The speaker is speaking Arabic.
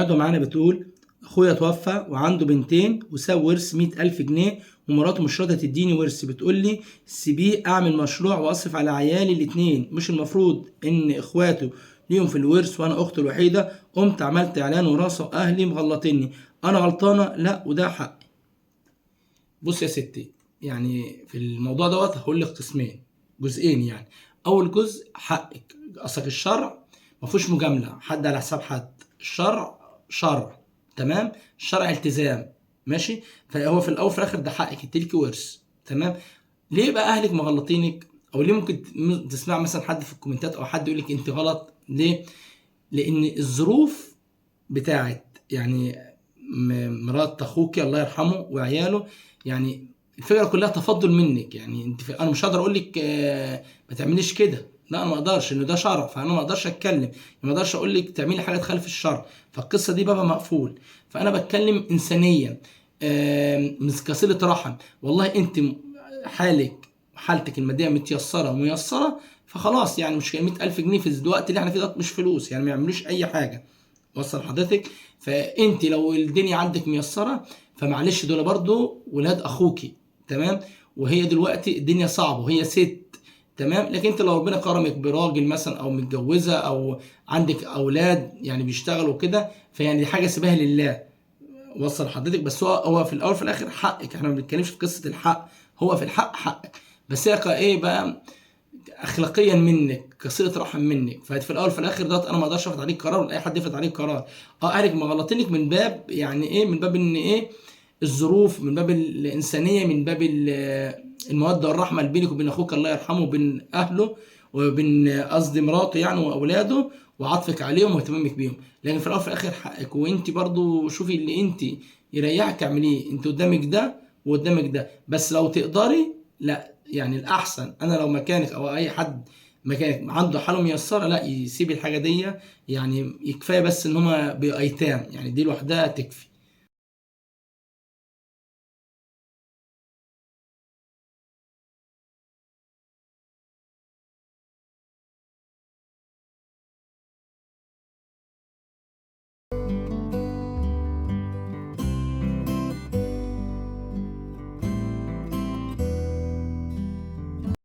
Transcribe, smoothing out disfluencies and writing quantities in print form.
قاعدة معانا بتقول اخويا توفى وعنده بنتين وساب ورث 100,000 جنيه ومراته مش راضية تديني ورث، بتقول لي سيبيه اعمل مشروع واصرف على عيالي الاتنين، مش المفروض ان اخواته ليهم في الورث وانا اخته الوحيدة؟ قمت عملت اعلان وراثة واهلي مغلطيني، انا غلطانة؟ لا وده حقي. بص يا ستي، يعني في الموضوع دوت هقول لك قسمين، جزئين يعني. اول جزء حقك، اصلك الشرع ما فيهوش مجامله، حد على حساب حد. الشرع شرع، تمام؟ الشرع التزام، ماشي؟ فهو في الاول وفي الاخر ده حقك، التلك ورث، تمام؟ ليه بقى اهلك مغلطينك؟ او ليه ممكن تسمع مثلا حد في الكومنتات او حد يقول لك انت غلط؟ ليه؟ لان الظروف بتاعت يعني مرات اخوك الله يرحمه وعياله، يعني الفكره كلها تفضل منك. يعني انت انا مش هقدر اقول لك ما تعمليش كده، لا انا ما اقدرش، انه ده شرع، فانا ما اقدرش اتكلم، ما اقدرش اقول لك تعملي حاجه تخالف الشرع، فالقصه دي بابها مقفول. فانا بتكلم انسانيا، مش كصله رحم. والله انت حالك حالتك الماديه متيسره وميسره، فخلاص يعني مش 100,000 جنيه في الوقت اللي احنا فيه ده مش فلوس، يعني ما يعملوش اي حاجه. وصل حضرتك؟ فانت لو الدنيا عندك ميسره فمعلش دول برضو ولاد اخوكي، تمام؟ وهي دلوقتي الدنيا صعبه وهي ست، تمام؟ لكن انت لو ربنا كرمك براجل مثلا او متجوزه او عندك اولاد يعني بيشتغلوا كده، فيعني دي حاجه سيبها لله. وصل حضرتك؟ بس هو في الاول في الاخر حقك، احنا ما بنتكلمش في قصه الحق، هو في الحق حقك، بس هي ايه بقى؟ اخلاقيا منك، كصله رحم منك. ففي الاول في الاخر دوت انا ما اقدرش افرض عليك قرار ولا اي حد يفرض عليك قرار. اهلك مغلطينك من باب يعني ايه؟ من باب ان ايه؟ الظروف، من باب الانسانيه، من باب الموده والرحمه اللي بينك وبين اخوك الله يرحمه وبين اهله وبين قصدي مراته يعني واولاده، وعطفك عليهم واهتمامك بيهم. لكن في الاول في الاخر حقك، وانت برضو شوفي اللي انت يريحك اعمليه. انت قدامك ده وقدامك ده، بس لو تقدري لا يعني الاحسن، انا لو مكانك او اي حد مكانك عنده حاله ميسره لا يسيب الحاجه دي. يعني كفايه بس ان هما بأيتام، يعني دي لوحدها تكفي.